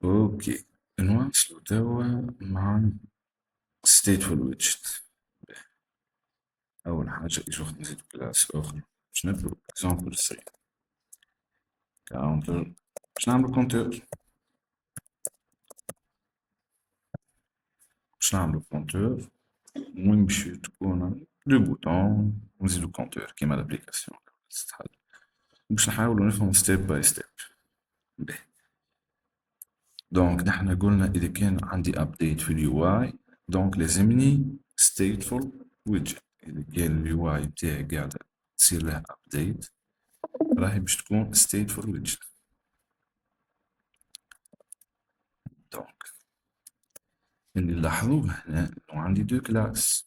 اوكي، نواصلو توا مع stateful widget. أول حاجة إيش وقت نزيدو كلاس أخرى باش نبدو example 3 counter باش نعملو كونتور. وين باش تكون دو بوتون ونزيدو كونتور كيما لابليكاسيون تستحل، باش نحاولو نفهمو ستيب باي ستيب. باهي، دونك نحنا قلنا إذا كان عندي أبديت في اليو اي دونك لازمني stateful widget. إذا كان اليو اي بتاعي قاعدة تصير لها أبديت راهي باش تكون stateful widget. دونك اللي نلاحظوه هنا إنه عندي دو كلاس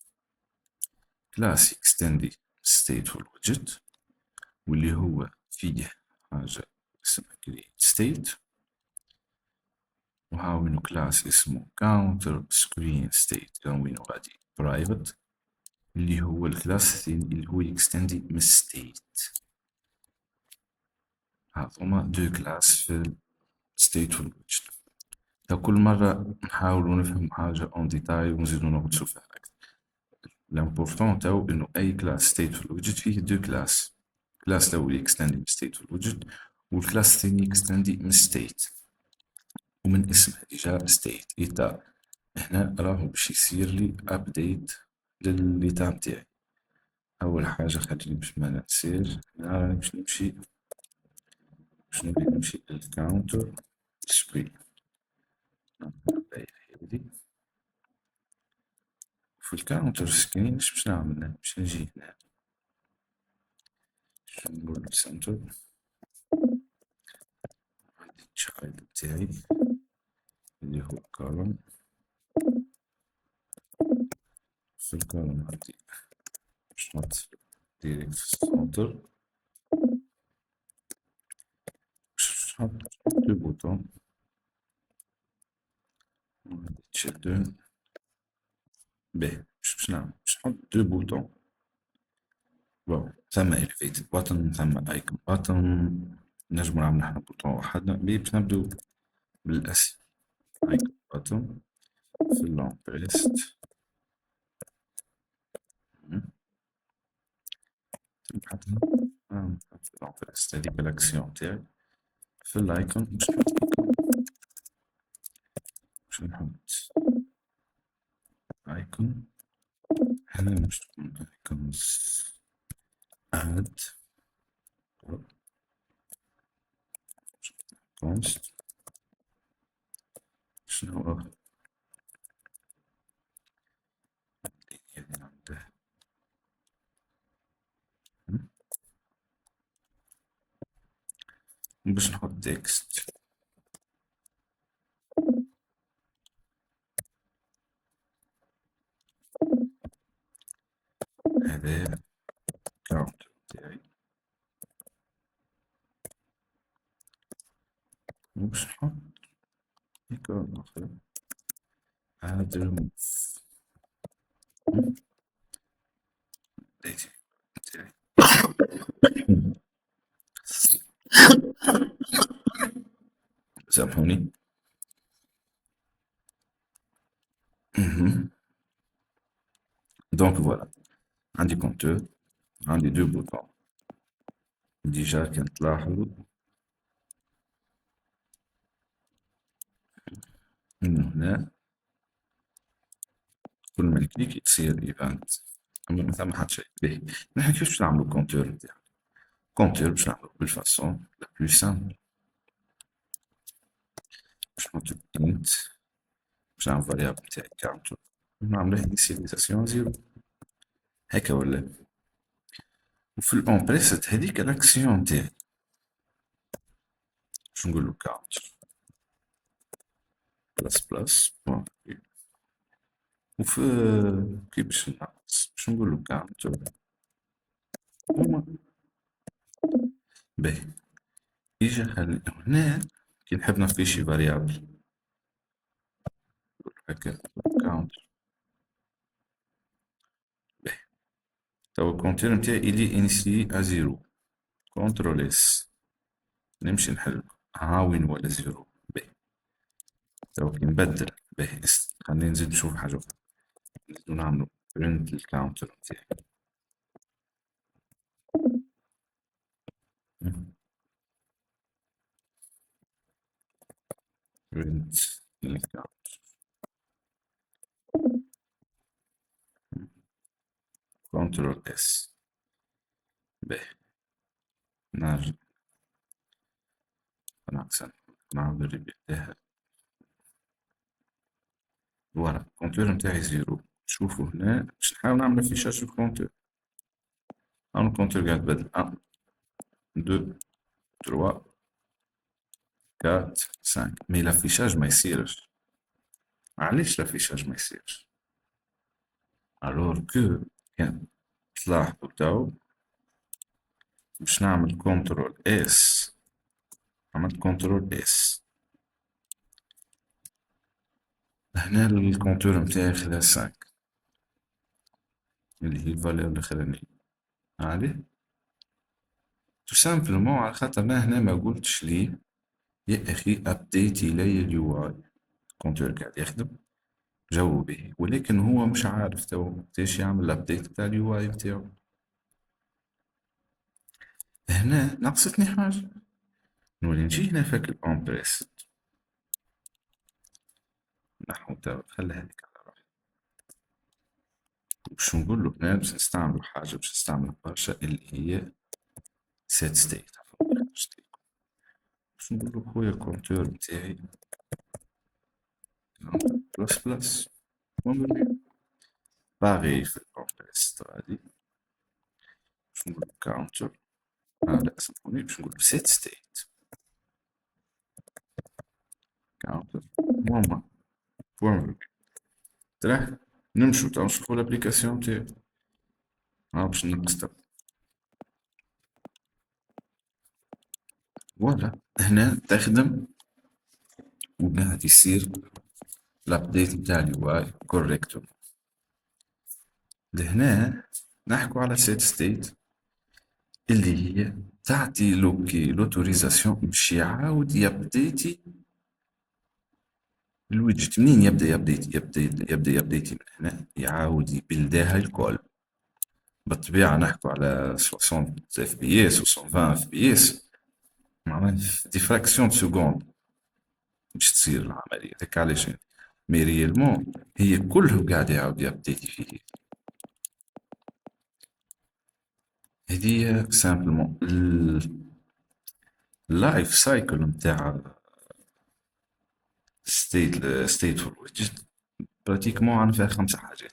extended stateful widget واللي هو فيه حاجة اسمها create state، وهاوينو كلاس اسمه counter screen state كاوينو غادي private اللي هو الكلاس الثاني اللي هو extended من state. هاذوما دو كلاس في stateful widget. كل مرة نحاولو نفهم حاجة اون ديتاي ونزيدو نغطسو فيها أكثر. لامبورطون تاو إنو أي كلاس stateful widget فيه دو كلاس الأول extended من stateful widget والكلاس الثاني extended من state، ومن اسمها ديجا state إيتا. هنا راهو باش يصير لي أبديت للإيتا متاعي. أول حاجة خليني باش ما ننساش، هنا راني باش نمشي للكاونتر سكرين. في الكاونتر سكرين اش باش نعمل؟ باش نجي هنا باش نقول سنتر، عندي التشايلد بتاعي اللي هو كولوم. في الكولوم عندي باش نحط ديريكت في السنتر باش نحط دو بوتون وعندي تشيلدرن. باهي، باش نعمل باش نحط دو بوتون. بون ثما إليفيتد بوتن ثما أيكون بوتن، نجمو نعمل حنا بوتون وحدنا. باش نبدو بالأسهل أيكون بوتن في اللونج بريست نحطها في اللونج بريست. هذيك الأكسيون تاعي في الأيكون باش نحط أيكون هنا باش تكون أيكونز add const. شنو هو عنده باش نحط تكست. هذا كاونتر تاعي وباش نحط ايكون اخر add remove ديتي تاعي. سامحوني. دونك فوالا عندي كونتور، عندي دو بوتون. ديجا كان تلاحظوا من هنا كل ما نكليك تصير ايفنت، اما ما ثم حتى شيء. باهي، نحن كيفاش باش نعملو كونتور نتاعنا؟ كونتور باش نعملو بالفاسون لا بلو سامبل. باش نحط انت باش نعمل فاريابل نتاعي كاونتر ونعملوه انيسياليزاسيون زيرو هكا ولا. وفي الاون بريست هذيك الاكسيون نتاعي باش نقولو كاونتر بلس بلس بوان. وفي كي باش ننقص باش نقولو كاونتر. باهي، يجي خلي هنا كي نحب نعطي شي فاريابل هكا كاونتر. باهي، توا الكونتور نتاعي إلي انيسيي ا زيرو. كونترول اس نمشي نحل ها وين ولا زيرو. باهي، تو كي نبدل باهي خلينا نزيد نشوف حاجة أخرى، نزيدو نعملو print الكاونتر نتاعي. print الكاونتر كنترول اس. باهي نرجع ناقص نعمل ريبيتها. فوالا الكونتور نتاعي زيرو. شوفوا هنا باش نحاول نعمل افيشاج في الكونتور. أنا الكونتور قاعد بدل 1 2 3 4 5 مي لافيشاج ما يصيرش. علاش لافيشاج ما يصيرش؟ الوغ كو كان تلاحظوا تو باش نعمل كنترول اس، عملت كنترول اس، هنا الكونتور نتاعي خدا 5 اللي هي الفالير الاخرانية. عليه تو سامبلومون على خاطر انا هنا ما قلتش ليه يا اخي ابديتي لي اليو اي. الكونتور قاعد يخدم جو به، ولكن هو مش عارف تو كيفاش يعمل الابديت بتاع اليو اي بتاعو. هنا ناقصتني حاجة، نولي نجي هنا فاك الامبريس نحو تو خليها هذيك على روحي. باش نقول له هنا باش نستعملو حاجة باش نستعمل برشا اللي هي سيت ستيت. باش نقول له خويا الكونتور نتاعي بلس بلس باغي في الامبريس هادي. باش نقول له كاونتر لا سامحوني باش نقول له سيت ستيت كاونتر ماما بوان. تراه نمشو تو نشوفو لابليكاسيون تاعي. باش نقص تو. فوالا هنا تخدم وقاعد يصير الابديت نتاع اليو اي كوريكتو. لهنا نحكو على سيت ستيت اللي هي تعطي لوكي لوتوريزاسيون باش يعاود يابديتي الويدجت. منين يبدا يابديتي من هنا يعاود يبلداها الكل. بالطبيعة نحكو على 60 اف بي اس و 120 اف بي اس، معناها دي فراكسيون دو سكوند باش تصير العملية هذاك. علاش مي ريالمون هي كله قاعد يعاود يابديتي فيه. هذه سامبلومون اللايف سايكل نتاع ستيتفول ويدجت. براتيكمون عندنا فيها 5 حاجات.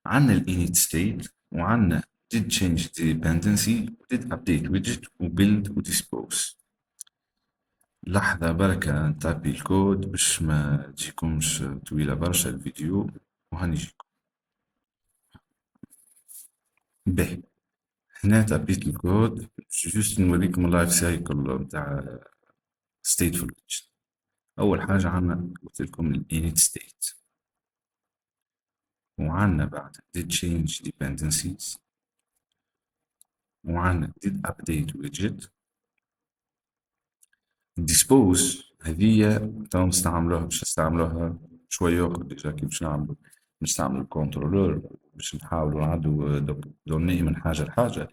عندنا الانيت ستيت، وعندنا did change dependency، did update widget، وbuild وdispose. لحظة بركة نتابي الكود باش ما تجيكمش طويلة برشا الفيديو وهنجيكم. باهي هنا تابيت الكود جوست نوريكم اللايف سايكل نتاع stateful widget. أول حاجة عندنا قلتلكم الانيت ستيت، وعندنا بعد did change dependencies، وعندنا did update widget. dispose هذيا تو نستعملوها باش نستعملوها شوية أخرى ديجا كي باش نستعمل الكنترولور باش نحاولو نعدو دوني من حاجة لحاجة.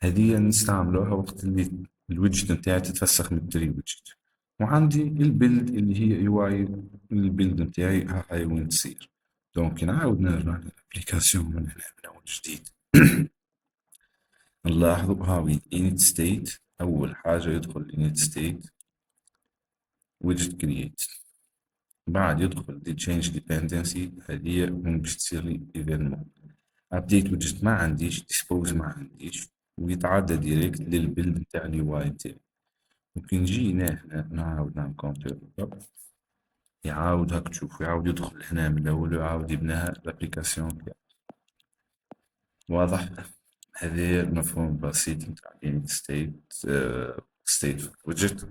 هذيا نستعملوها وقت اللي الويدجت نتاعي تتفسخ من التري ويدجت. وعندي البيلد اللي هي يو اي البيلد نتاعي هاي وين تصير. دونك نعاود نرجع للابليكاسيون من هنا من اول جديد. نلاحظوا هاوي init state. اول حاجة يدخل init state widget create، بعد يدخل did change dependency هذه وين باش تصير لي evenment. update widget ما عنديش، dispose ما عنديش، ويتعدى ديريكت للبيلد نتاع اليو اي نتاعي. ممكن نجي هنا نعاود نعمل كونتور يعاود هاك تشوف يعاود يدخل هنا من الأول ويعاود يبنيها الأبليكاسيون. واضح؟ هذا مفهوم بسيط نتاع init state widget.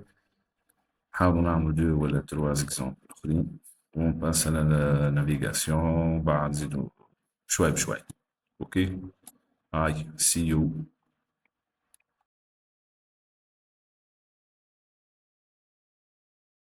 نحاولو نعملو 2 ولا 3 اكزومبل أخرين ونباس على نافيغاسيون بعد نزيدو شوي بشوي. أوكي هاي سي يو.